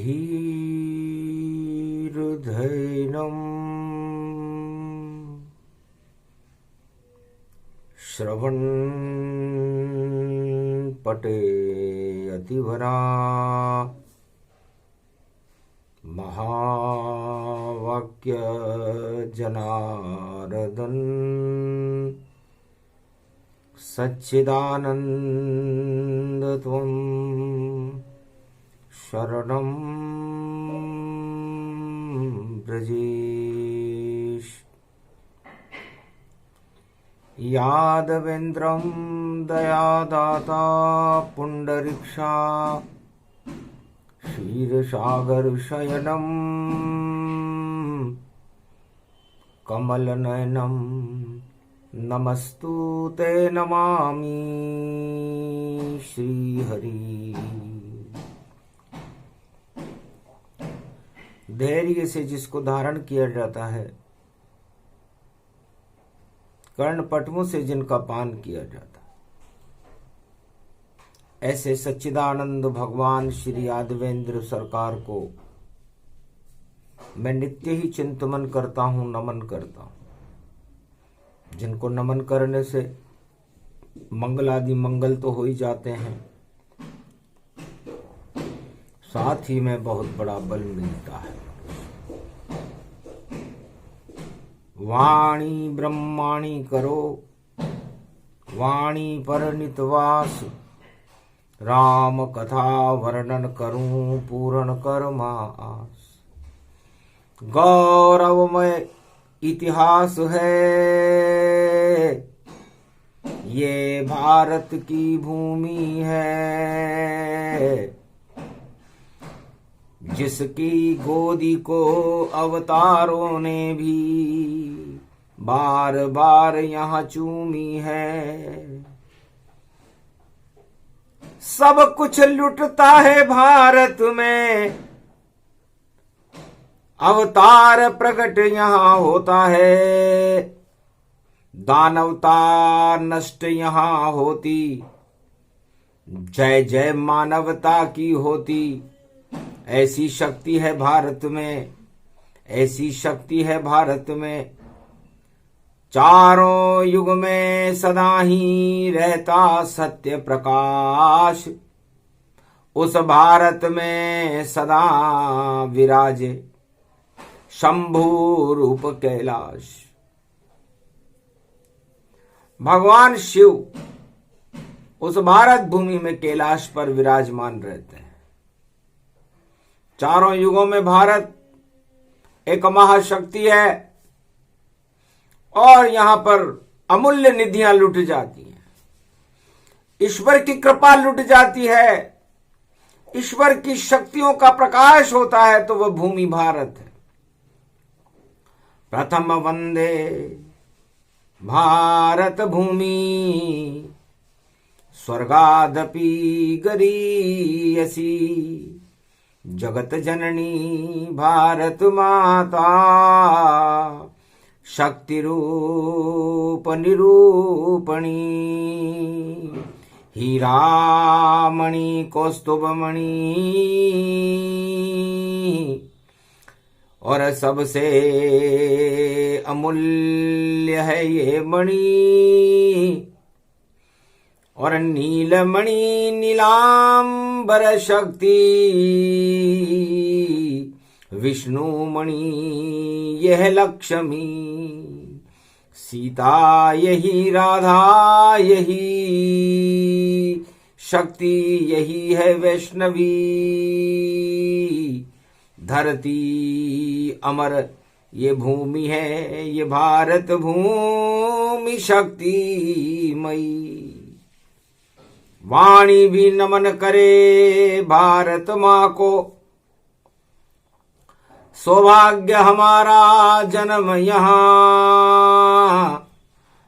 धीर्धैर्यम् श्रवणपटे अतिवरा महावाक्य जनार्दन सच्चिदानंद त्वं शरणं व्रजेश। यादवेन्द्रं दयादाता पुंडरीक्षा क्षीरसागरशयनं कमलनयनं नमस्तुते नमामि श्रीहरि। धैर्य से जिसको धारण किया जाता है, कर्णपटुओं से जिनका पान किया जाता है, ऐसे सच्चिदानंद भगवान श्री यादवेंद्र सरकार को मैं नित्य ही चिंतन करता हूं, नमन करता हूं। जिनको नमन करने से मंगलादि मंगल तो हो ही जाते हैं, साथ ही में बहुत बड़ा बल मिलता है। वाणी ब्रह्माणी करो, वाणी पर नितवास, राम कथा वर्णन करूं पूर्ण कर्म आस। गौरवमय इतिहास है ये भारत की भूमि है, जिसकी गोदी को अवतारों ने भी बार बार यहाँ चूमी है। सब कुछ लुटता है भारत में, अवतार प्रकट यहाँ होता है। दानवता नष्ट यहाँ होती, जय जय मानवता की होती। ऐसी शक्ति है भारत में, ऐसी शक्ति है भारत में। चारों युग में सदा ही रहता सत्य प्रकाश, उस भारत में सदा विराजे शंभु रूप कैलाश। भगवान शिव उस भारत भूमि में कैलाश पर विराजमान रहते हैं। चारों युगों में भारत एक महाशक्ति है और यहां पर अमूल्य निधियां लुट जाती हैं। ईश्वर की कृपा लुट जाती है, ईश्वर की शक्तियों का प्रकाश होता है, तो वह भूमि भारत है। प्रथम वंदे भारत भूमि, स्वर्गादपि गरीयसी। जगत जननी भारत माता, शक्ति रूप निरूपणी। हीरामणि कौस्तुभमणि और सबसे अमूल्य है ये मणि। और नीलमणि नीलांबर शक्ति, विष्णुमणि यह लक्ष्मी। सीता यही, राधा यही, शक्ति यही है वैष्णवी। धरती अमर ये भूमि है, ये भारत भूमि शक्तिमयी। वाणी भी नमन करे भारत माँ को, सौभाग्य हमारा जन्म यहाँ।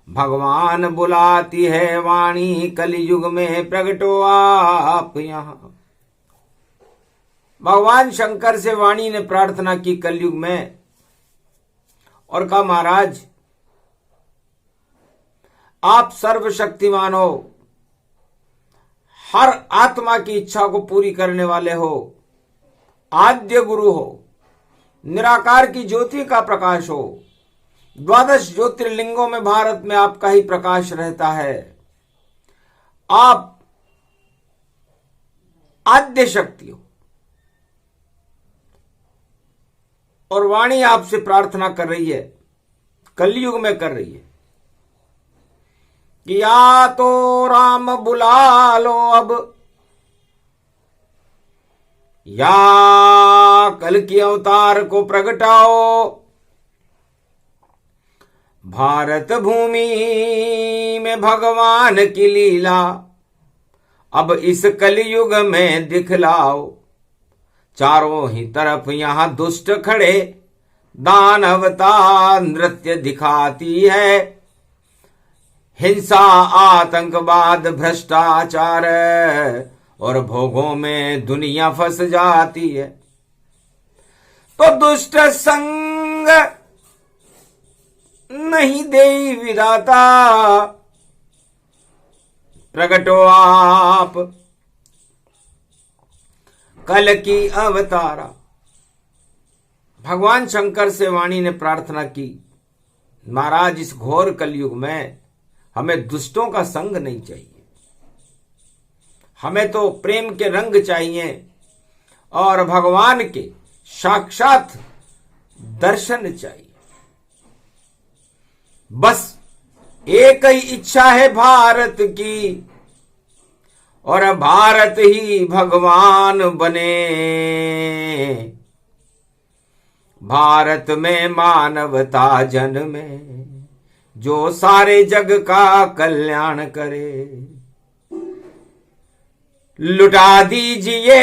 भगवान बुलाती है वाणी, कलयुग में प्रगटो आप यहाँ। भगवान शंकर से वाणी ने प्रार्थना की कलयुग में और कहा, महाराज आप सर्वशक्तिमान हो, हर आत्मा की इच्छा को पूरी करने वाले हो। आद्य गुरु हो, निराकार की ज्योति का प्रकाश हो। 12 ज्योतिर्लिंगों में भारत में आपका ही प्रकाश रहता है। आप आद्य शक्ति हो। और वाणी आपसे प्रार्थना कर रही है, कलयुग में कर रही है कि या तो राम बुला लो अब, या कल की अवतार को प्रगटाओ। भारत भूमि में भगवान की लीला अब इस कलयुग में दिखलाओ। चारों ही तरफ यहां दुष्ट खड़े, दानवता नृत्य दिखाती है। हिंसा, आतंकवाद, भ्रष्टाचार और भोगों में दुनिया फंस जाती है। तो दुष्ट संग नहीं दे विधाता, प्रगटो आप कल की अवतारा। भगवान शंकर से वाणी ने प्रार्थना की, महाराज इस घोर कलयुग में हमें दुष्टों का संग नहीं चाहिए, हमें तो प्रेम के रंग चाहिए और भगवान के साक्षात दर्शन चाहिए। बस एक ही इच्छा है भारत की, और भारत ही भगवान बने। भारत में मानवता जन्मे, जो सारे जग का कल्याण करे। लुटा दीजिए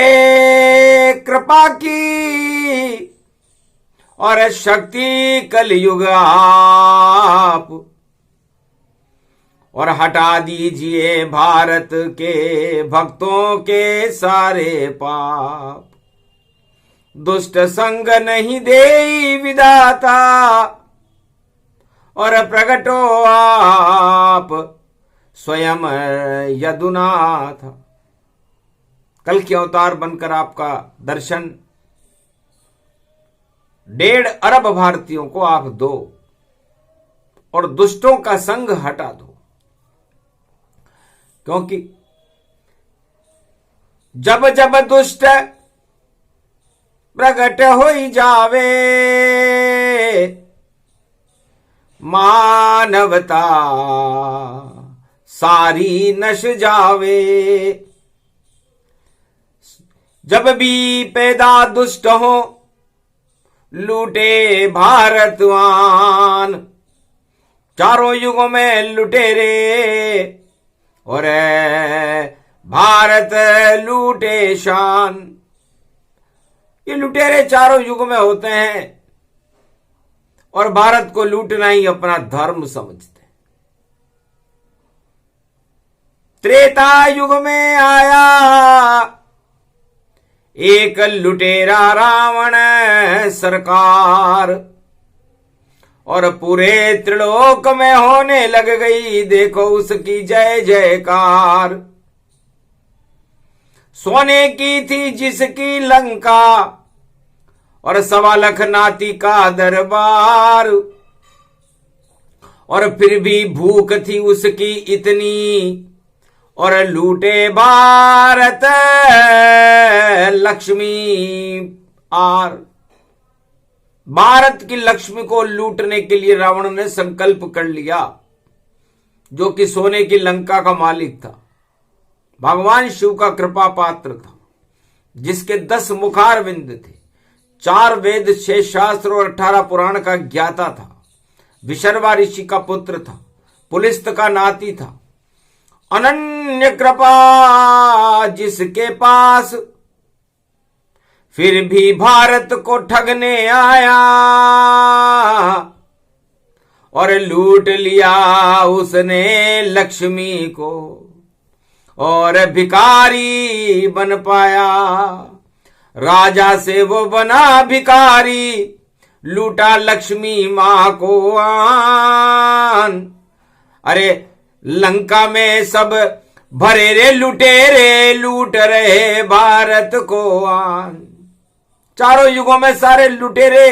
कृपा की और शक्ति कलयुग आप, और हटा दीजिए भारत के भक्तों के सारे पाप। दुष्ट संग नहीं दे विधाता, और प्रगटो आप स्वयं यदुनाथ। कल के अवतार बनकर आपका दर्शन 1.5 अरब भारतीयों को आप दो और दुष्टों का संग हटा दो। क्योंकि जब जब दुष्ट प्रगट हो जावे, मानवता सारी नश जावे। जब भी पैदा दुष्ट हो, लूटे भारतवान। चारों युगों में लुटेरे और भारत लूटे शान। ये लुटेरे चारों युग में होते हैं और भारत को लूटना ही अपना धर्म समझते हैं। त्रेता युग में आया एक लुटेरा रावण सरकार, और पूरे त्रिलोक में होने लग गई देखो उसकी जय जयकार। सोने की थी जिसकी लंका और 1.25 लाख नाती का दरबार, और फिर भी भूख थी उसकी इतनी, और लूटे भारत लक्ष्मी आर। भारत की लक्ष्मी को लूटने के लिए रावण ने संकल्प कर लिया, जो कि सोने की लंका का मालिक था। भगवान शिव का कृपा पात्र था, जिसके 10 मुखार बिंद थे, 4 वेद, 6 शास्त्र और 18 पुराण का ज्ञाता था। विशर्वा ऋषि का पुत्र था, पुलिस्त का नाती था। अनन्य कृपा जिसके पास, फिर भी भारत को ठगने आया, और लूट लिया उसने लक्ष्मी को, और भिखारी बन पाया। राजा से वो बना भिखारी, लूटा लक्ष्मी मां को आन। अरे लंका में सब भरे रे लुटेरे, लूट रहे भारत को आन। चारों युगों में सारे लुटेरे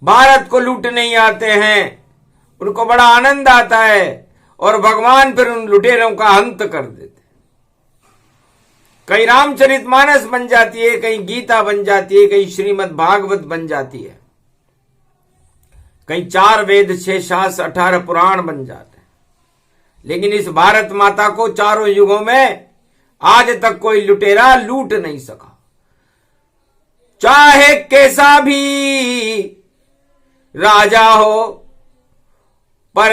भारत को लूटने ही आते हैं, उनको बड़ा आनंद आता है और भगवान फिर उन लुटेरों का अंत कर देते। कहीं रामचरितमानस बन जाती है, कहीं गीता बन जाती है, कहीं श्रीमद् भागवत बन जाती है, कहीं 4 वेद 6 शास्त्र 18 पुराण बन जाते हैं। लेकिन इस भारत माता को चारों युगों में आज तक कोई लुटेरा लूट नहीं सका। चाहे कैसा भी राजा हो, पर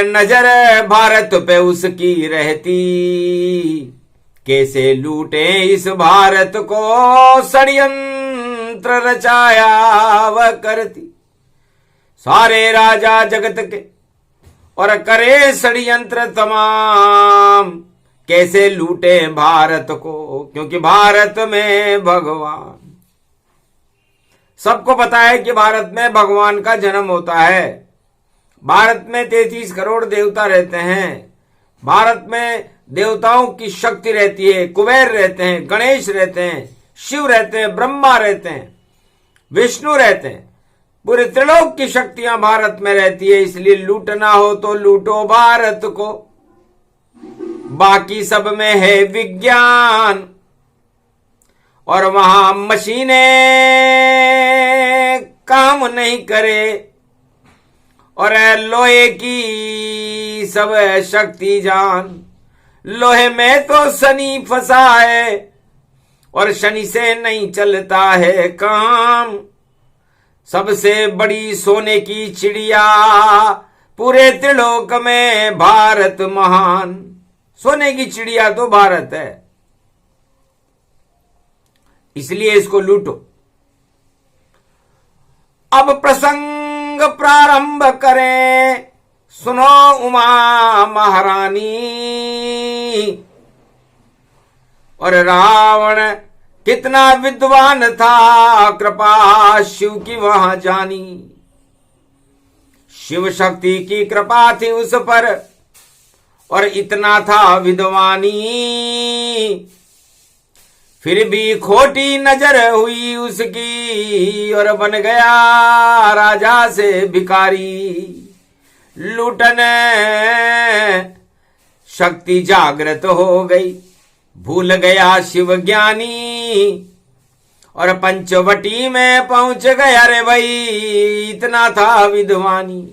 नजर भारत पे उसकी रहती, कैसे लूटे इस भारत को षड्यंत्र रचाया वह करती। सारे राजा जगत के और करे षड्यंत्र तमाम, कैसे लूटे भारत को, क्योंकि भारत में भगवान। सबको पता है कि भारत में भगवान का जन्म होता है। भारत में 33 करोड़ देवता रहते हैं। भारत में देवताओं की शक्ति रहती है। कुबेर रहते हैं, गणेश रहते हैं, शिव रहते हैं, ब्रह्मा रहते हैं, विष्णु रहते हैं। पूरे त्रिलोक की शक्तियां भारत में रहती है। इसलिए लूटना हो तो लूटो भारत को, बाकी सब में है विज्ञान। और वहां मशीनें काम नहीं करे और लोहे की सब शक्ति जान। लोहे में तो शनि फंसा है और शनि से नहीं चलता है काम। सबसे बड़ी सोने की चिड़िया पूरे त्रिलोक में भारत महान। सोने की चिड़िया तो भारत है, इसलिए इसको लूटो। अब प्रसंग प्रारंभ करें, सुनो उमा महारानी। और रावण कितना विद्वान था, कृपा शिव की वहां जानी। शिव शक्ति की कृपा थी उस पर और इतना था विद्वानी। फिर भी खोटी नजर हुई उसकी और बन गया राजा से भिखारी। लूटन शक्ति जागृत हो गई, भूल गया शिव ज्ञानी और पंचवटी में पहुंच गया रे भाई, इतना था विद्वानी।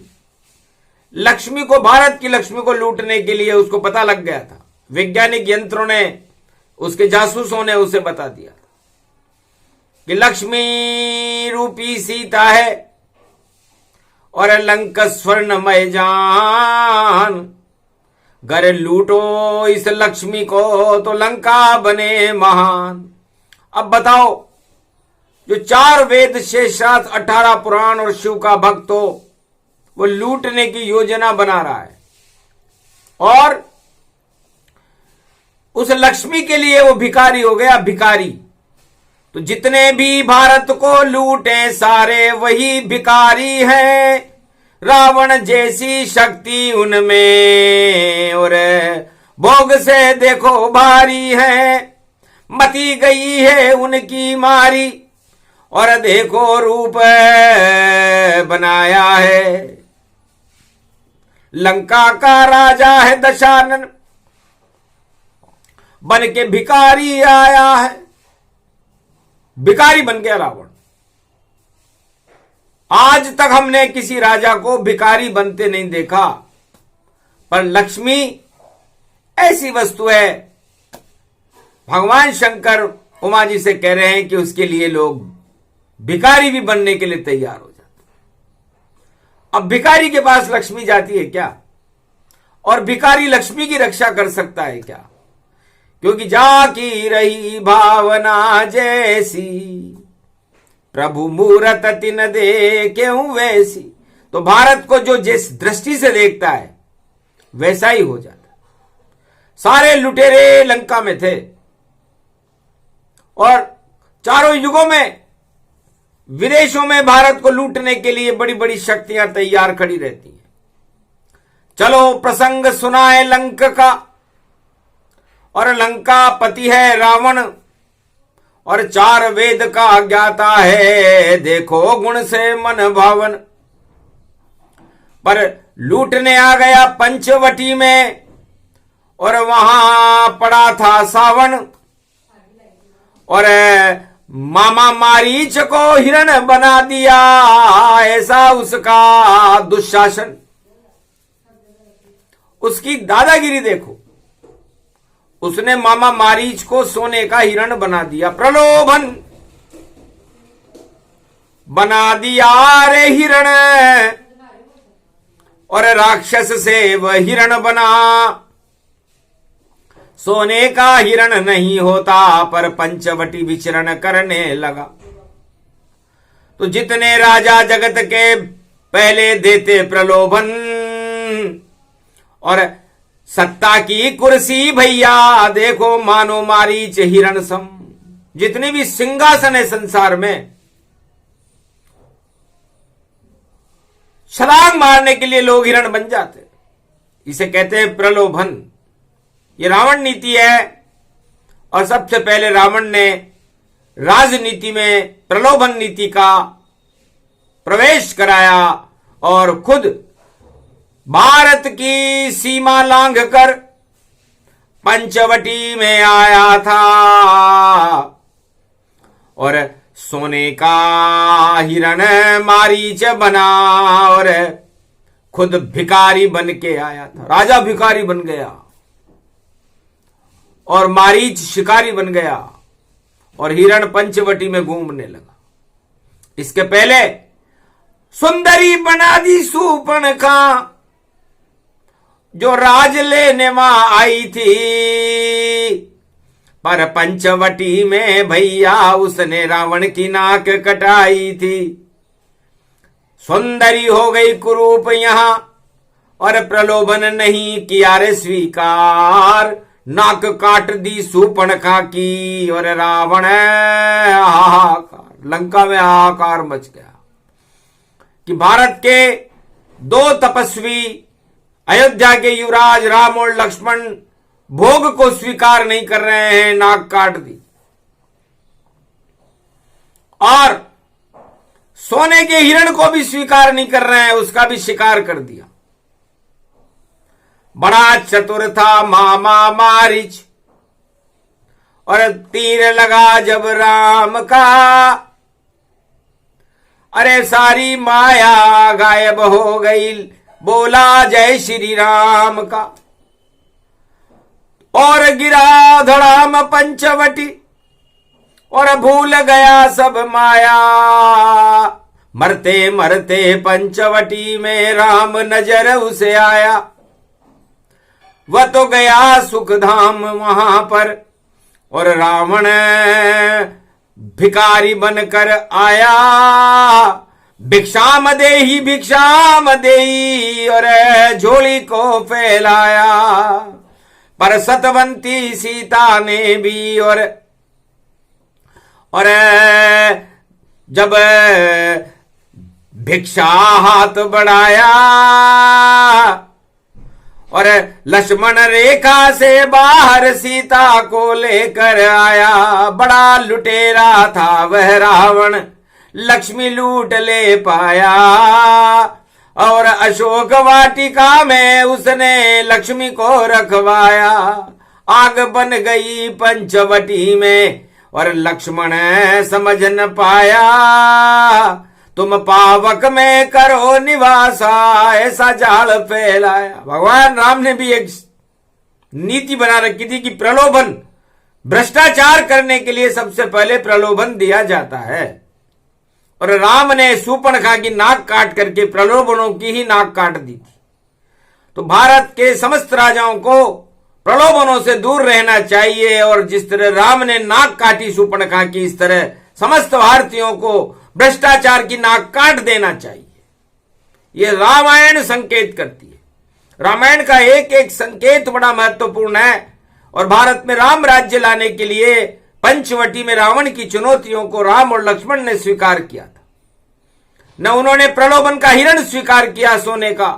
लक्ष्मी को, भारत की लक्ष्मी को लूटने के लिए उसको पता लग गया था। वैज्ञानिक यंत्रों ने, उसके जासूसों ने उसे बता दिया कि लक्ष्मी रूपी सीता है और लंका स्वर्णमय जान। घर लूटो इस लक्ष्मी को तो लंका बने महान। अब बताओ, जो 4 वेद 6 शास्त्र 18 पुराण और शिव का भक्त हो, वो लूटने की योजना बना रहा है और उस लक्ष्मी के लिए वो भिखारी हो गया, भिखारी। तो जितने भी भारत को लूटे सारे वही भिखारी हैं। रावण जैसी शक्ति उनमें और भोग से देखो भारी है। मती गई है उनकी मारी और देखो रूप बनाया है। लंका का राजा है दशानन, बन के भिखारी आया है। भिखारी बन गया रावण। आज तक हमने किसी राजा को भिखारी बनते नहीं देखा, पर लक्ष्मी ऐसी वस्तु है। भगवान शंकर उमा जी से कह रहे हैं कि उसके लिए लोग भिखारी भी बनने के लिए तैयार हो जाते। अब भिखारी के पास लक्ष्मी जाती है क्या? और भिखारी लक्ष्मी की रक्षा कर सकता है क्या? क्योंकि जाकी रही भावना जैसी, प्रभु मूरत तिन देखें वैसी। तो भारत को जो जिस दृष्टि से देखता है वैसा ही हो जाता। सारे लुटेरे लंका में थे और चारों युगों में विदेशों में भारत को लूटने के लिए बड़ी बड़ी शक्तियां तैयार खड़ी रहती हैं। चलो प्रसंग सुनाए लंका का। और लंका पति है रावण और 4 वेद का ज्ञाता है, देखो गुण से मन भावन। पर लूटने आ गया पंचवटी में, और वहां पड़ा था सावन, और मामा मारीच को हिरण बना दिया, ऐसा उसका दुशासन। उसकी दादागिरी देखो, उसने मामा मारीच को सोने का हिरण बना दिया, प्रलोभन बना दिया रे हिरण, और राक्षस से वह हिरण बना। सोने का हिरण नहीं होता, पर पंचवटी विचरण करने लगा। तो जितने राजा जगत के पहले देते प्रलोभन, और सत्ता की कुर्सी भैया देखो मानो मारीच हिरण सम। जितने भी सिंहासन है संसार में, छलांग मारने के लिए लोग हिरण बन जाते, इसे कहते हैं प्रलोभन। ये रावण नीति है, और सबसे पहले रावण ने राजनीति में प्रलोभन नीति का प्रवेश कराया, और खुद भारत की सीमा लांघकर पंचवटी में आया था, और सोने का हिरण मारीच बना, और खुद भिखारी बन के आया था। राजा भिखारी बन गया, और मारीच शिकारी बन गया, और हिरण पंचवटी में घूमने लगा। इसके पहले सुंदरी बना दी शूर्पणखा, जो राज लेने वहां आई थी, पर पंचवटी में भैया उसने रावण की नाक कटाई थी। सुंदरी हो गई कुरूप यहां, और प्रलोभन नहीं किया रे स्वीकार, नाक काट दी शूर्पणखा की, और रावण हाहाकार, लंका में हाहाकार मच गया कि भारत के 2 तपस्वी अयोध्या के युवराज राम और लक्ष्मण भोग को स्वीकार नहीं कर रहे हैं, नाक काट दी। और सोने के हिरण को भी स्वीकार नहीं कर रहे हैं, उसका भी शिकार कर दिया। बड़ा चतुर था मामा मारीच, और तीर लगा जब राम का, अरे सारी माया गायब हो गई, बोला जय श्री राम का, और गिरा धड़ाम पंचवटी, और भूल गया सब माया। मरते मरते पंचवटी में राम नजर उसे आया, वह तो गया सुख धाम वहां पर, और रावण भिखारी बनकर आया। भिक्षाम देही, और झोली को फैलाया। पर सतवंती सीता ने भी, और जब भिक्षा हाथ बढ़ाया, और लक्ष्मण रेखा से बाहर सीता को लेकर आया। बड़ा लुटेरा था वह रावण, लक्ष्मी लूट ले पाया, और अशोक वाटिका में उसने लक्ष्मी को रखवाया। आग बन गई पंचवटी में, और लक्ष्मण समझ न पाया, तुम पावक में करो निवासा, ऐसा जाल फैलाया। भगवान राम ने भी एक नीति बना रखी थी कि प्रलोभन, भ्रष्टाचार करने के लिए सबसे पहले प्रलोभन दिया जाता है, और राम ने शूर्पणखा की नाक काट करके प्रलोभनों की ही नाक काट दी थी। तो भारत के समस्त राजाओं को प्रलोभनों से दूर रहना चाहिए, और जिस तरह राम ने नाक काटी शूर्पणखा की, इस तरह समस्त भारतीयों को भ्रष्टाचार की नाक काट देना चाहिए। यह रामायण संकेत करती है। रामायण का एक एक संकेत बड़ा महत्वपूर्ण है, और भारत में राम राज्य लाने के लिए पंचवटी में रावण की चुनौतियों को राम और लक्ष्मण ने स्वीकार किया था। न उन्होंने प्रलोभन का हिरण स्वीकार किया सोने का,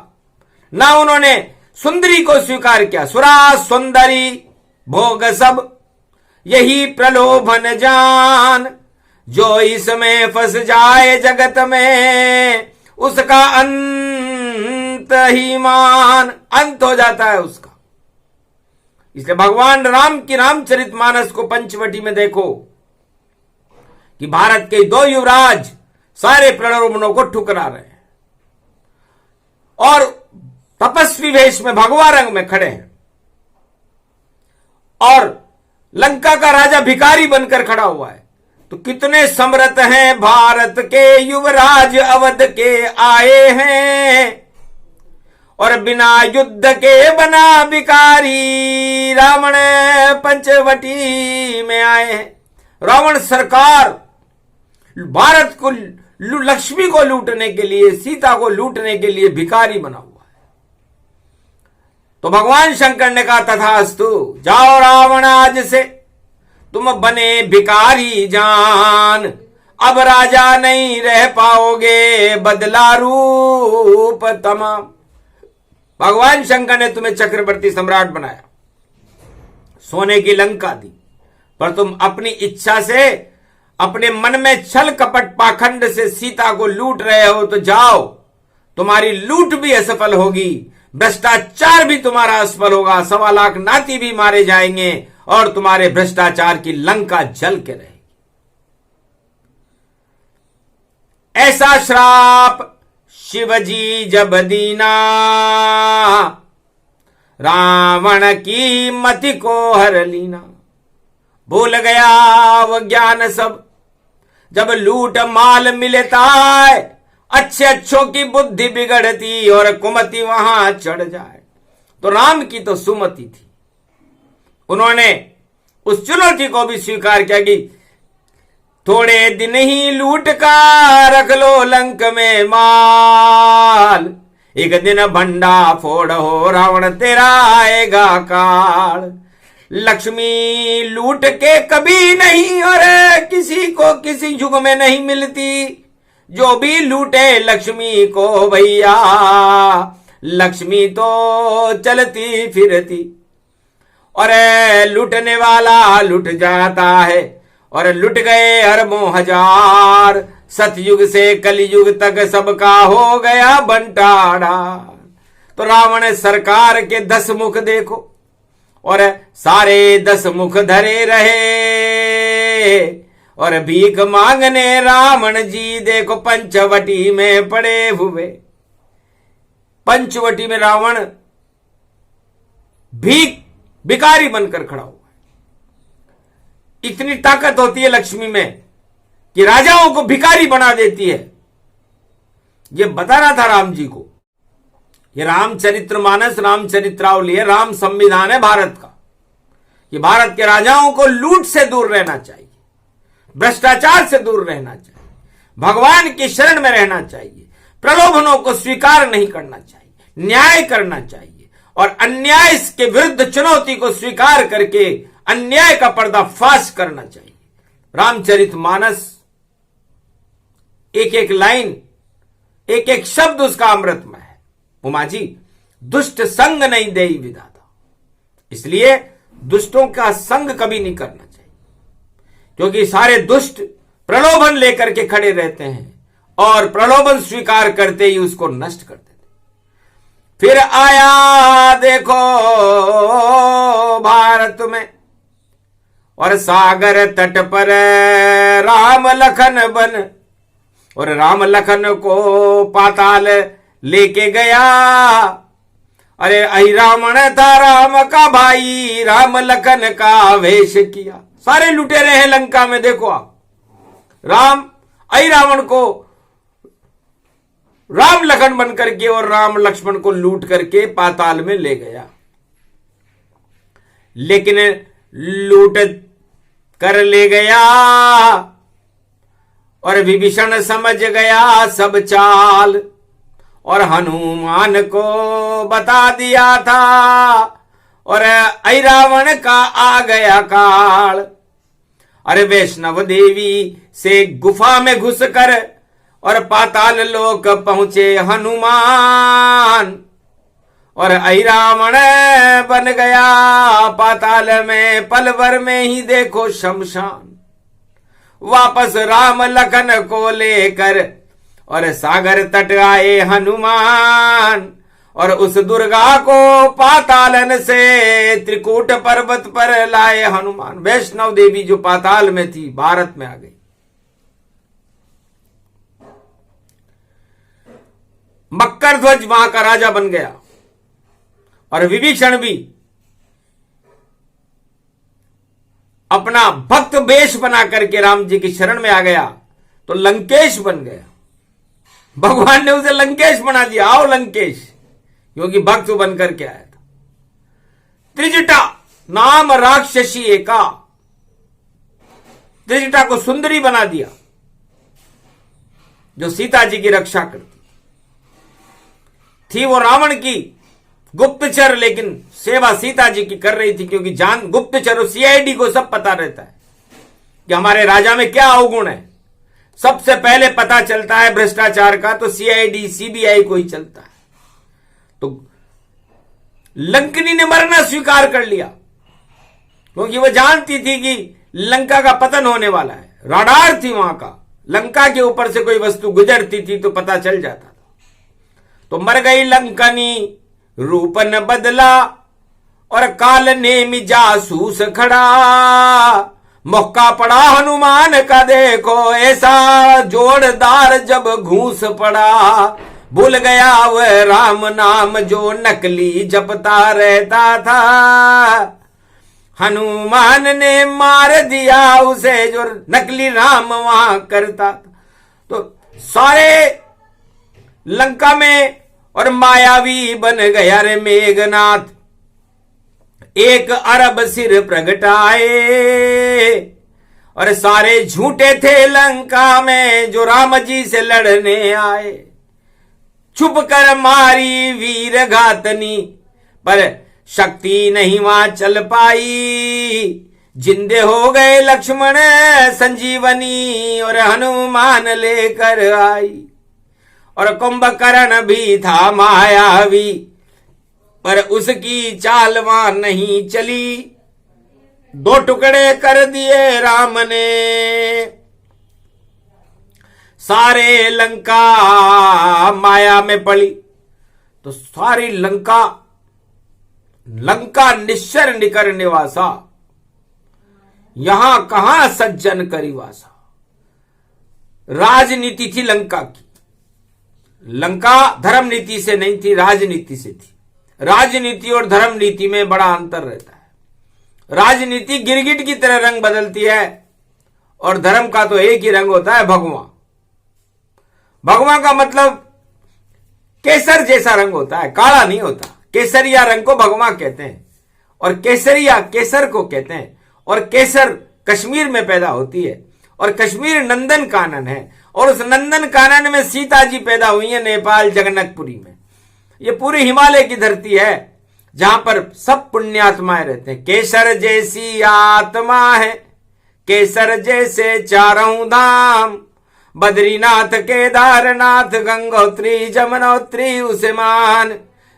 न उन्होंने सुंदरी को स्वीकार किया। सुरा सुंदरी भोग सब, यही प्रलोभन जान, जो इसमें फंस जाए जगत में, उसका अंत ही मान, अंत हो जाता है उसका। इसलिए भगवान राम की रामचरितमानस को पंचवटी में देखो कि भारत के दो युवराज सारे प्रलोभनों को ठुकरा रहे हैं और तपस्वी वेश में भगवा रंग में खड़े हैं, और लंका का राजा भिखारी बनकर खड़ा हुआ है। तो कितने समर्थ हैं भारत के युवराज, अवध के आए हैं, और बिना युद्ध के बना भिखारी, रावण पंचवटी में आए हैं। रावण सरकार भारत को, लक्ष्मी को लूटने के लिए, सीता को लूटने के लिए भिखारी बना हुआ है। तो भगवान शंकर ने कहा तथास्तु, जाओ रावण, आज से तुम बने भिखारी जान, अब राजा नहीं रह पाओगे, बदला रूप तमाम। भगवान शंकर ने तुम्हें चक्रवर्ती सम्राट बनाया, सोने की लंका दी, पर तुम अपनी इच्छा से, अपने मन में छल कपट पाखंड से सीता को लूट रहे हो। तो जाओ, तुम्हारी लूट भी असफल होगी, भ्रष्टाचार भी तुम्हारा असफल होगा, 1.25 लाख नाती भी मारे जाएंगे, और तुम्हारे भ्रष्टाचार की लंका जल के रहेगी। ऐसा श्राप शिवजी जब दीना, रावण की मति को हर लीना। भूल गया वो ज्ञान सब, जब लूट माल मिलता है, अच्छे अच्छों की बुद्धि बिगड़ती और कुमति वहां चढ़ जाए। तो राम की तो सुमति थी, उन्होंने उस चुनौती को भी स्वीकार किया कि थोड़े दिन ही लूट का रख लो लंक में माल, एक दिन भंडा फोड़ हो रावण तेरा आएगा काल। लक्ष्मी लूट के कभी नहीं, और किसी को किसी युग में नहीं मिलती, जो भी लूटे लक्ष्मी को भैया, लक्ष्मी तो चलती फिरती। और लूटने वाला लुट जाता है, और लुट गए अरबों हजार, सतयुग से कलयुग तक सबका हो गया बंटारा। तो रावण सरकार के 10 मुख देखो, और सारे 10 मुख धरे रहे, और भीख मांगने रावण जी देखो पंचवटी में पड़े हुए। पंचवटी में रावण भिखारी बनकर खड़ा हुआ है। इतनी ताकत होती है लक्ष्मी में कि राजाओं को भिखारी बना देती है। ये बताना था राम जी को। ये रामचरितमानस, रामचरित्रावली है, राम संविधान है भारत का। ये भारत के राजाओं को लूट से दूर रहना चाहिए, भ्रष्टाचार से दूर रहना चाहिए, भगवान की शरण में रहना चाहिए, प्रलोभनों को स्वीकार नहीं करना चाहिए, न्याय करना चाहिए, और अन्याय के विरुद्ध चुनौती को स्वीकार करके अन्याय का पर्दाफाश करना चाहिए। रामचरितमानस एक एक लाइन, एक एक शब्द उसका अमृतमय है। उमा जी, दुष्ट संग नहीं देई विधाता, इसलिए दुष्टों का संग कभी नहीं करना चाहिए, क्योंकि सारे दुष्ट प्रलोभन लेकर के खड़े रहते हैं, और प्रलोभन स्वीकार करते ही उसको नष्ट कर देते। फिर आया देखो भारत में, और सागर तट पर राम लखन बन, और राम लखन को पाताल लेके गया। अरे अहि रावण था राम का भाई, राम लखन का वेश किया। सारे लुटेरे हैं लंका में, देखो आप। राम अहि रावण को राम लखन बन करके और राम लक्ष्मण को लूट करके पाताल में ले गया। लेकिन लूट कर ले गया, और विभीषण समझ गया सब चाल, और हनुमान को बता दिया था, और अहि रावण का आ गया काल। अरे वैष्णव देवी से गुफा में घुसकर और पाताल लोक पहुंचे हनुमान, और अहिरावण बन गया पाताल में, पल भर में ही देखो शमशान। वापस राम लखन को लेकर और सागर तट आए हनुमान, और उस दुर्गा को पातालन से त्रिकूट पर्वत पर लाए हनुमान। वैष्णव देवी जो पाताल में थी भारत में आ गई। मकर ध्वज वहां का राजा बन गया, और विभीषण भी अपना भक्त वेश बना करके राम जी की शरण में आ गया, तो लंकेश बन गया। भगवान ने उसे लंकेश बना दिया, आओ लंकेश, क्योंकि भक्त बन करके आया था। त्रिजटा नाम राक्षसी एका, त्रिजटा को सुंदरी बना दिया, जो सीता जी की रक्षा करती थी। वो रावण की गुप्तचर, लेकिन सेवा सीता जी की कर रही थी, क्योंकि जान गुप्तचर सीआईडी को सब पता रहता है कि हमारे राजा में क्या अवगुण है। सबसे पहले पता चलता है भ्रष्टाचार का तो सीआईडी सीबीआई को ही चलता है। तो लंकनी ने मरना स्वीकार कर लिया, क्योंकि वह जानती थी कि लंका का पतन होने वाला है। राडार थी वहां का, लंका के ऊपर से कोई वस्तु गुजरती थी तो पता चल जाता था। तो मर गई लंकनी, रूप न बदला, और काल ने जासूस खड़ा। मौका पड़ा हनुमान का देखो, ऐसा जोरदार जब घूस पड़ा। भूल गया वह राम नाम जो नकली जपता रहता था। हनुमान ने मार दिया उसे जो नकली राम वहां करता था। तो सारे लंका में और मायावी बन गया रे मेघनाथ, 1 अरब सिर प्रगटाए। और सारे झूठे थे लंका में जो राम जी से लड़ने आए। छुप कर मारी वीर घातनी, पर शक्ति नहीं वहां चल पाई। जिंदे हो गए लक्ष्मण संजीवनी, और हनुमान लेकर आई। और कुंभकर्ण भी था मायावी, पर उसकी चाल वहां नहीं चली। 2 टुकड़े कर दिए राम ने, सारे लंका माया में पड़ी। तो सारी लंका निश्चर निकर निवासा, यहां कहां सज्जन करिवासा। राजनीति थी लंका की। लंका धर्म नीति से नहीं थी, राजनीति से थी। राजनीति और धर्म नीति में बड़ा अंतर रहता है। राजनीति गिरगिट की तरह रंग बदलती है, और धर्म का तो एक ही रंग होता है, भगवा। भगवा का मतलब केसर जैसा रंग होता है, काला नहीं होता। केसरिया रंग को भगवा कहते हैं, और केसरिया केसर को कहते हैं। और केसर कश्मीर में पैदा होती है, और कश्मीर नंदन कानन है, और उस नंदन कानन में सीता जी पैदा हुई है, नेपाल जगन्नाथपुरी में। ये पूरी हिमालय की धरती है, जहां पर सब पुण्यात्माएं रहते हैं। केसर जैसी आत्मा है, केसर जैसे चारों धाम। बद्रीनाथ केदारनाथ गंगोत्री जमुनोत्री उसे मान।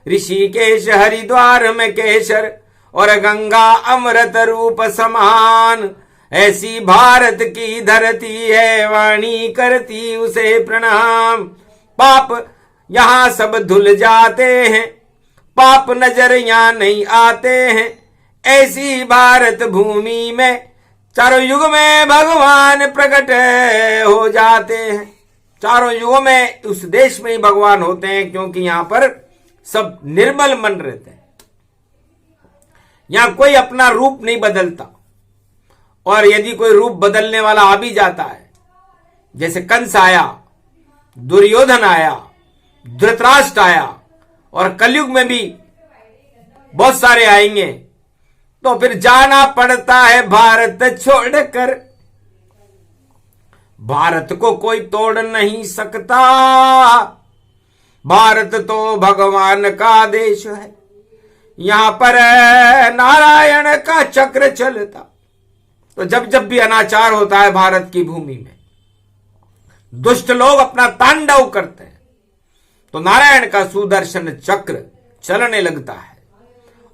ऋषिकेश हरिद्वार में केसर, और गंगा अमृत रूप समान। ऐसी भारत की धरती है, वाणी करती उसे प्रणाम। पाप यहां सब धुल जाते हैं, पाप नजर यहां नहीं आते हैं। ऐसी भारत भूमि में चारों युग में भगवान प्रकट हो जाते हैं। चारों युगों में उस देश में ही भगवान होते हैं, क्योंकि यहां पर सब निर्मल मन रहते हैं। यहां कोई अपना रूप नहीं बदलता, और यदि कोई रूप बदलने वाला आ भी जाता है, जैसे कंस आया, दुर्योधन आया, धृतराष्ट्र आया, और कलयुग में भी बहुत सारे आएंगे, तो फिर जाना पड़ता है भारत छोड़कर। भारत को कोई तोड़ नहीं सकता, भारत तो भगवान का देश है। यहां पर नारायण का चक्र चलता। तो जब जब भी अनाचार होता है भारत की भूमि में, दुष्ट लोग अपना तांडव करते हैं, तो नारायण का सुदर्शन चक्र चलने लगता है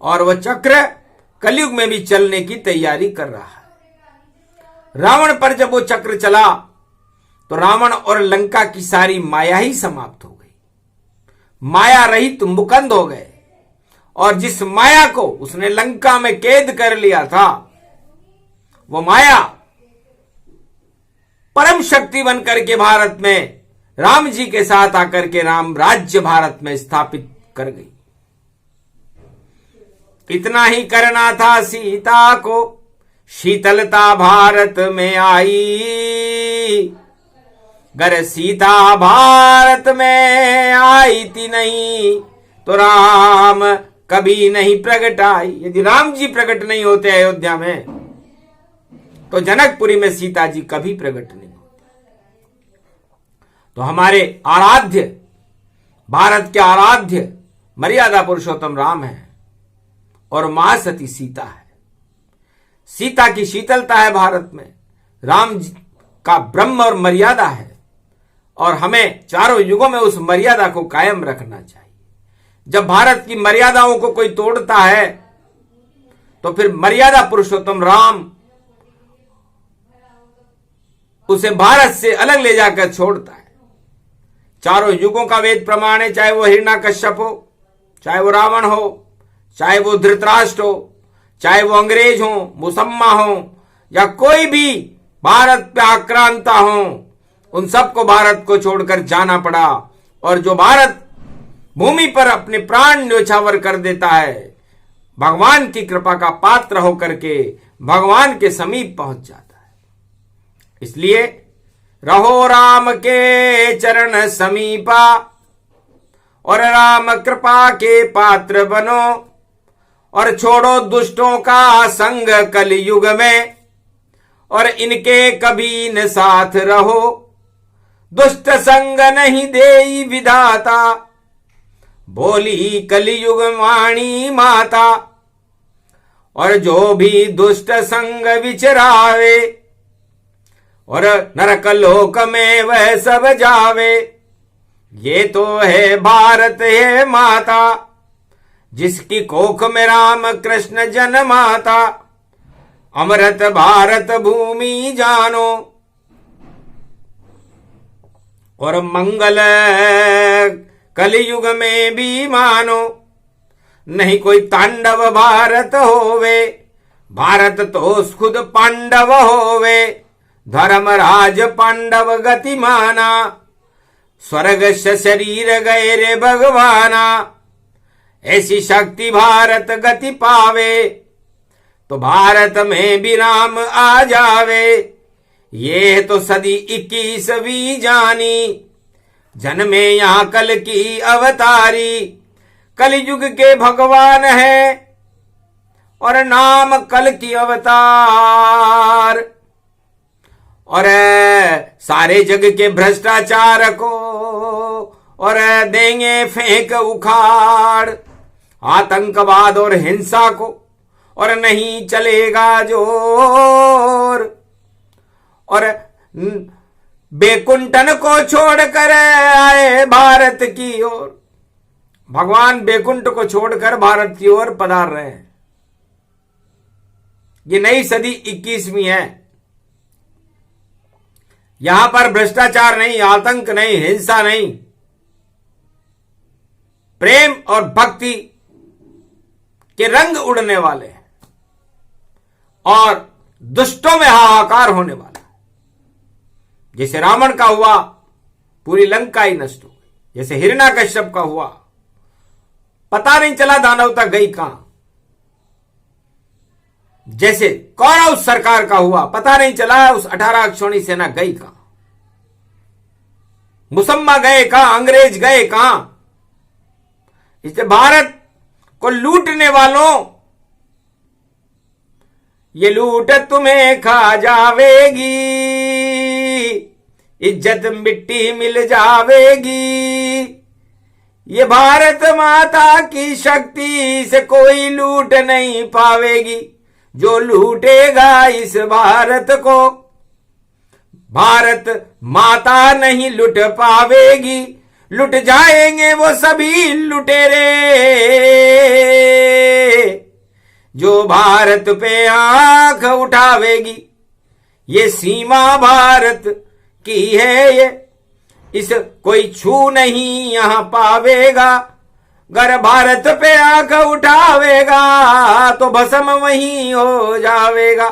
और वह चक्र कलयुग में भी चलने की तैयारी कर रहा है। रावण पर जब वो चक्र चला तो रावण और लंका की सारी माया ही समाप्त हो गई। माया रहित मुकंद हो गए और जिस माया को उसने लंका में कैद कर लिया था वो माया परम शक्ति बनकर के भारत में राम जी के साथ आकर के राम राज्य भारत में स्थापित कर गई। इतना ही करना था सीता को, शीतलता भारत में आई। गर सीता भारत में आई थी नहीं तो राम कभी नहीं प्रकट आई। यदि राम जी प्रकट नहीं होते अयोध्या में तो जनकपुरी में सीता जी कभी प्रकट नहीं होते। तो हमारे आराध्य, भारत के आराध्य मर्यादा पुरुषोत्तम राम है और मां सती सीता है। सीता की शीतलता है भारत में, राम जी का ब्रह्म और मर्यादा है और हमें चारों युगों में उस मर्यादा को कायम रखना चाहिए। जब भारत की मर्यादाओं को कोई तोड़ता है तो फिर मर्यादा पुरुषोत्तम राम उसे भारत से अलग ले जाकर छोड़ता है। चारों युगों का वेद प्रमाण है, चाहे वो हिरण्यकश्यप हो, चाहे वो रावण हो, चाहे वो धृतराष्ट्र हो, चाहे वो अंग्रेज हो, मुसम्मा हो या कोई भी भारत पे आक्रांता हो, उन सबको भारत को छोड़कर जाना पड़ा। और जो भारत भूमि पर अपने प्राण न्योछावर कर देता है, भगवान की कृपा का पात्र होकर के भगवान के समीप पहुंच जाता है। इसलिए रहो राम के चरण समीपा और राम कृपा के पात्र बनो और छोड़ो दुष्टों का संग कलयुग में और इनके कभी न साथ रहो। दुष्ट संग नहीं देई विधाता, बोली कलयुग वाणी माता। और जो भी दुष्ट संग विचरावे और नरक लोक में वह सब जावे। ये तो है भारत है माता, जिसकी कोख में राम कृष्ण जन्माता। अमृत भारत भूमि जानो और मंगल कलयुग में भी मानो। नहीं कोई तांडव भारत होवे, भारत तो खुद पांडव होवे। धर्मराज पांडव गति माना, स्वर्ग से शरीर गए रे भगवाना। ऐसी शक्ति भारत गति पावे तो भारत में भी राम आ जावे। ये तो सदी 21वीं जानी, जन्मे यहाँ कल की अवतारी। कलयुग के भगवान है और नाम कल की अवतार। और सारे जग के भ्रष्टाचार को और देंगे फेंक उखाड़, आतंकवाद और हिंसा को और नहीं चलेगा जोर। और बेकुंठन को छोड़कर आए भारत की ओर। भगवान बेकुंठ को छोड़कर भारत की ओर पधार रहे हैं। ये नई सदी 21वीं है। यहां पर भ्रष्टाचार नहीं, आतंक नहीं, हिंसा नहीं, प्रेम और भक्ति के रंग उड़ने वाले हैं और दुष्टों में हाहाकार होने वाला है। जैसे रावण का हुआ, पूरी लंका ही नष्ट हो गई। जैसे हिरण्यकश्यप का हुआ, पता नहीं चला दानवता गई कहां। जैसे कौरव सरकार का हुआ, पता नहीं चला उस 18 अक्षौणी सेना गई कहां। मुसम्मा गए कहां, अंग्रेज गए कहां। इससे भारत को लूटने वालों, ये लूट तुम्हें खा जावेगी, इज्जत मिट्टी मिल जावेगी। ये भारत माता की शक्ति से कोई लूट नहीं पावेगी। जो लूटेगा इस भारत को, भारत माता नहीं लूट पावेगी। लुट जाएंगे वो सभी लुटेरे जो भारत पे आंख उठावेगी। ये सीमा भारत की है ये, इस कोई छू नहीं यहां पावेगा। अगर भारत पे आंख उठावेगा तो भस्म वहीं हो जावेगा।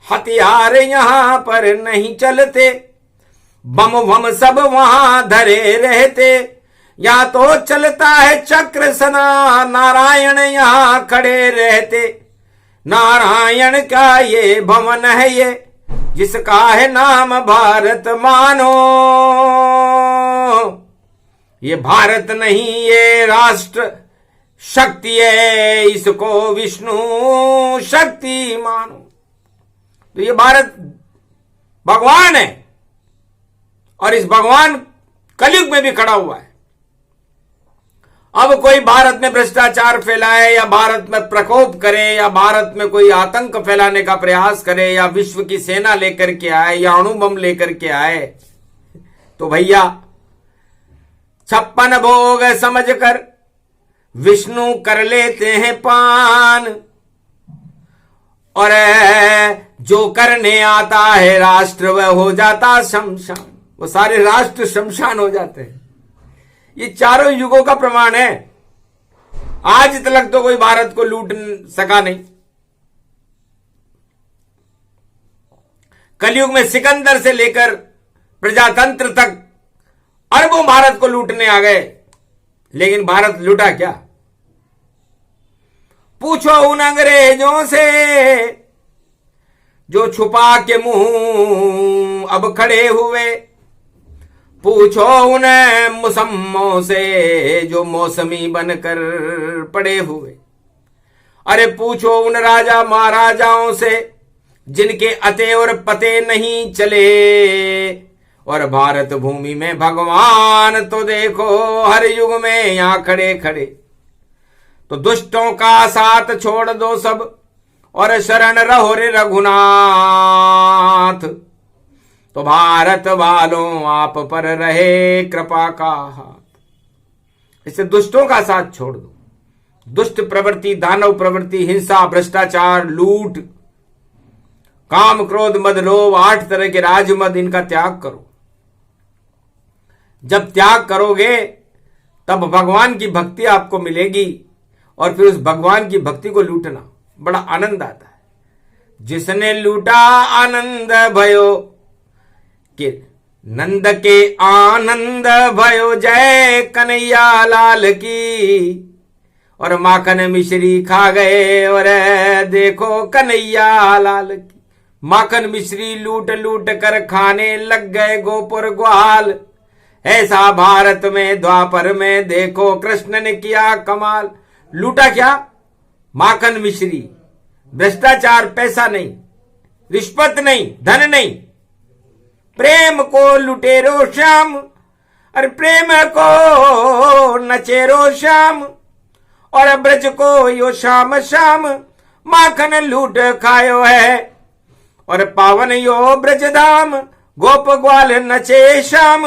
हथियार यहां पर नहीं चलते, बम वम सब वहां धरे रहते। या तो चलता है चक्र सना, नारायण यहां खड़े रहते। नारायण का ये भवन है ये, जिसका है नाम भारत मानो। ये भारत नहीं ये राष्ट्र शक्ति है, इसको विष्णु शक्ति मानो। तो ये भारत भगवान है और इस भगवान कलयुग में भी खड़ा हुआ है। अब कोई भारत में भ्रष्टाचार फैलाए या भारत में प्रकोप करे या भारत में कोई आतंक फैलाने का प्रयास करे या विश्व की सेना लेकर के आए या अणु बम लेकर के आए, तो भैया 56 भोग समझकर विष्णु कर लेते हैं पान। और जो करने आता है राष्ट्र वह हो जाता शमशान। वो सारे राष्ट्र शमशान हो जाते हैं। ये चारों युगों का प्रमाण है। आज तक तो कोई भारत को लूट सका नहीं। कलयुग में सिकंदर से लेकर प्रजातंत्र तक अरबों भारत को लूटने आ गए, लेकिन भारत लूटा क्या? पूछो उन अंग्रेजों से जो छुपा के मुंह अब खड़े हुए। पूछो उन मुसम्मों से जो मौसमी बनकर पड़े हुए। अरे पूछो उन राजा महाराजाओं से जिनके अते और पते नहीं चले। और भारत भूमि में भगवान तो देखो हर युग में यहां खड़े खड़े। तो दुष्टों का साथ छोड़ दो सब और शरण रहो रे रघुनाथ। तो भारत वालों आप पर रहे कृपा का हाथ। इससे दुष्टों का साथ छोड़ दो। दुष्ट प्रवृत्ति, दानव प्रवृत्ति, हिंसा, भ्रष्टाचार, लूट, काम, क्रोध, मद, लोभ, 8 तरह के राजमद, इनका त्याग करो। जब त्याग करोगे तब भगवान की भक्ति आपको मिलेगी और फिर उस भगवान की भक्ति को लूटना बड़ा आनंद आता है। जिसने लूटा आनंद भयो कि नंद के आनंद भयो, जय कन्हैया लाल की। और माखन मिश्री खा गए और देखो कन्हैया लाल की। माखन मिश्री लूट लूट कर खाने लग गए गोपुर ग्वाल। ऐसा भारत में द्वापर में देखो कृष्ण ने किया कमाल। लूटा क्या? माखन मिश्री, भ्रष्टाचार, पैसा नहीं, रिश्वत नहीं, धन नहीं। प्रेम को लुटेरो श्याम, और प्रेम को नचेरो श्याम। और ब्रज को यो श्याम श्याम माखन लूट खायो है। और पावन यो ब्रज धाम गोप ग्वाल नचे श्याम।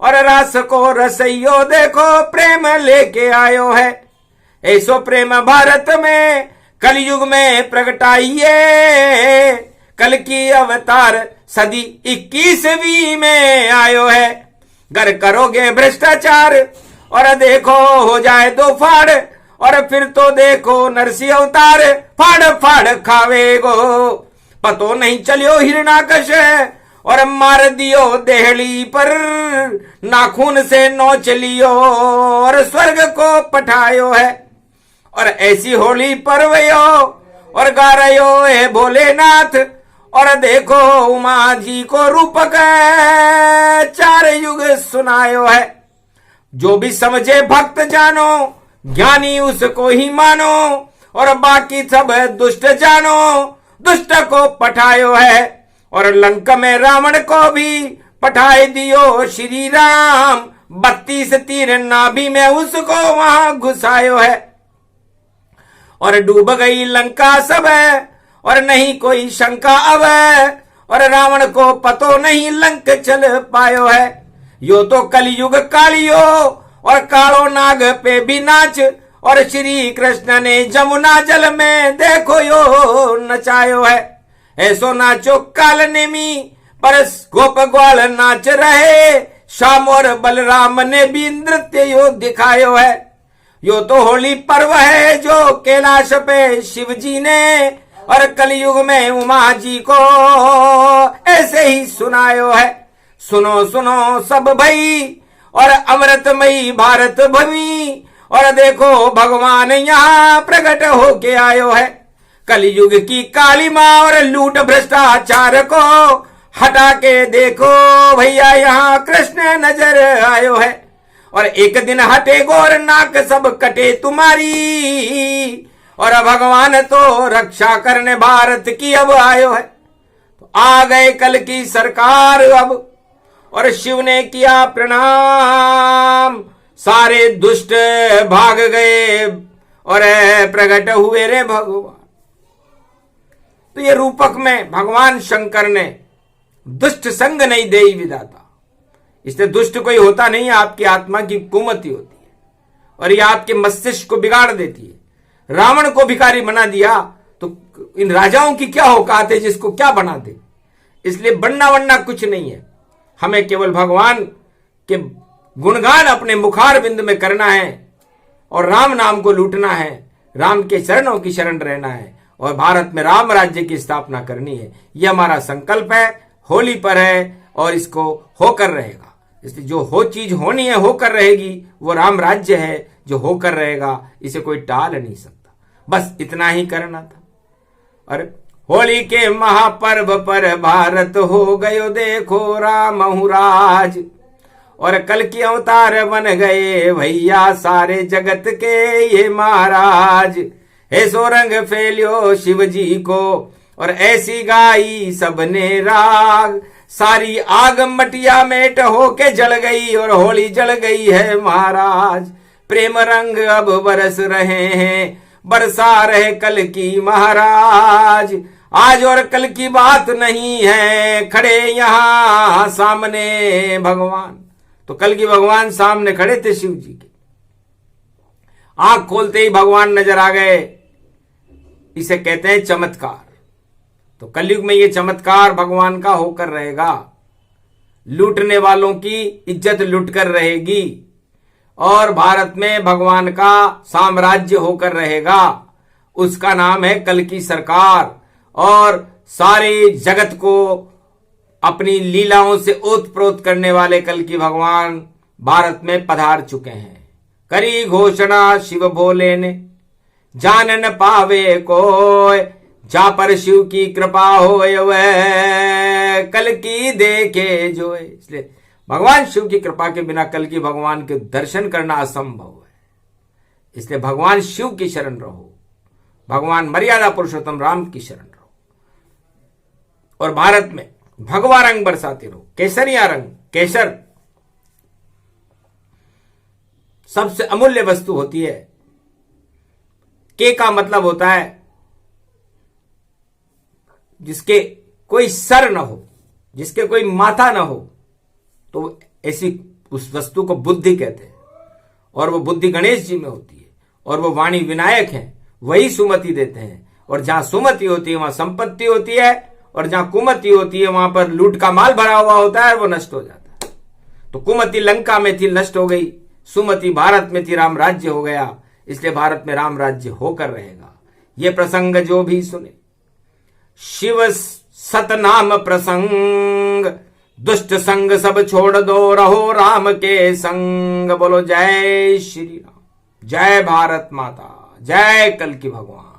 और रस को रसइयो देखो प्रेम लेके आयो है। ऐसो प्रेम भारत में कलयुग में प्रगटाइए। कल की अवतार सदी 21वीं में आयो है। गर करोगे भ्रष्टाचार और देखो हो जाए दो फाड़। और फिर तो देखो नरसिंह अवतार फाड़ फाड़ खावेगो। पतो नहीं चलियो हिरणाकश और मार दियो देहली पर। नाखून से नोच लियो और स्वर्ग को पठायो है। और ऐसी होली परवयो और गा रयो है भोलेनाथ। और देखो उमा जी को रूपक 4 युग सुनायो है। जो भी समझे भक्त जानो, ज्ञानी उसको ही मानो। और बाकी सब दुष्ट जानो, दुष्ट को पठायो है। और लंका में रावण को भी पठाए दियो श्री राम। 32 तीर नाभि में उसको वहां घुसायो है। और डूब गई लंका सब और नहीं कोई शंका अब। और रावण को पतो नहीं लंक चल पायो है। यो तो कलयुग कालियो और कालो नाग पे भी नाच, और श्री कृष्ण ने जमुना जल में देखो यो नचायो है। ऐसो नाचो काल नेमी पर गोप ग्वाल नाच रहे, श्याम और बलराम ने भी नृत्य यो दिखायो है। यो तो होली पर्व है जो कैलाश पे शिव जी ने, और कलयुग में उमा जी को ऐसे ही सुनायो है। सुनो सुनो सब भाई और अमृतमयी भारत भूमि, और देखो भगवान यहाँ प्रकट होके आयो है। कलयुग की काली माँ और लूट भ्रष्टाचार को हटा के देखो भैया यहाँ कृष्ण नजर आयो है। और एक दिन हटे गोर नाक सब कटे तुम्हारी, और भगवान तो रक्षा करने भारत की अब आयो है। तो आ गए कल की सरकार अब, और शिव ने किया प्रणाम, सारे दुष्ट भाग गए और प्रकट हुए रे भगवान। तो ये रूपक में भगवान शंकर ने दुष्ट संग नहीं दे विधाता, इसलिए दुष्ट कोई होता नहीं है, आपकी आत्मा की कुमति होती है और ये आपके मस्तिष्क को बिगाड़ देती है। रावण को भिखारी बना दिया तो इन राजाओं की क्या औकात है जिसको क्या बना दे। इसलिए बनना वनना कुछ नहीं है, हमें केवल भगवान के गुणगान अपने मुखार बिंद में करना है और राम नाम को लूटना है, राम के चरणों की शरण रहना है और भारत में राम राज्य की स्थापना करनी है। यह हमारा संकल्प है, होली पर है और इसको होकर रहेगा। इसलिए जो हो चीज होनी है होकर रहेगी, वो राम राज्य है जो होकर रहेगा, इसे कोई टाल नहीं सकता। बस इतना ही करना था। अरे होली के महापर्व पर भारत हो गयो देखो रामहु राज, और कल की अवतार बन गए भैया सारे जगत के ये महाराज। ऐसो रंग फैलियो शिव जी को और ऐसी गाई सबने राग, सारी आग मटिया मेट होके जल गई और होली जल गई है महाराज। प्रेम रंग अब बरस रहे हैं, बरसा रहे कल की महाराज। आज और कल की बात नहीं है, खड़े यहां सामने भगवान। तो कल की भगवान सामने खड़े थे शिव जी के, आंख खोलते ही भगवान नजर आ गए। इसे कहते हैं चमत्कार। तो कलयुग में ये चमत्कार भगवान का होकर रहेगा। लूटने वालों की इज्जत लुटकर रहेगी और भारत में भगवान का साम्राज्य होकर रहेगा। उसका नाम है कल की सरकार, और सारे जगत को अपनी लीलाओं से ओतप्रोत करने वाले कल की भगवान भारत में पधार चुके हैं। करी घोषणा शिव भोले ने, जान न पावे कोय, जा पर शिव की कृपा होए वह कल की देखे जोए। इसलिए भगवान शिव की कृपा के बिना कल की भगवान के दर्शन करना असंभव है। इसलिए भगवान शिव की शरण रहो, भगवान मर्यादा पुरुषोत्तम राम की शरण रहो, और भारत में भगवा रंग बरसाते रहो। केसरिया रंग, केसर सबसे अमूल्य वस्तु होती है। के का मतलब होता है जिसके कोई सर न हो, जिसके कोई माथा न हो, तो ऐसी उस वस्तु को बुद्धि कहते हैं, और वो बुद्धि गणेश जी में होती है, और वो वाणी विनायक हैं, वही सुमति देते हैं। और जहां सुमति होती है वहां संपत्ति होती है, और जहां कुमति होती है वहां पर लूट का माल भरा हुआ होता है और वो नष्ट हो जाता है। तो कुमति लंका में थी, नष्ट हो गई। सुमति भारत में थी, राम राज्य हो गया। इसलिए भारत में राम राज्य होकर रहेगा। ये प्रसंग जो भी सुने, शिव सतनाम प्रसंग, दुष्ट संग सब छोड़ दो, रहो राम के संग। बोलो जय श्री राम, जय भारत माता, जय कल की भगवान।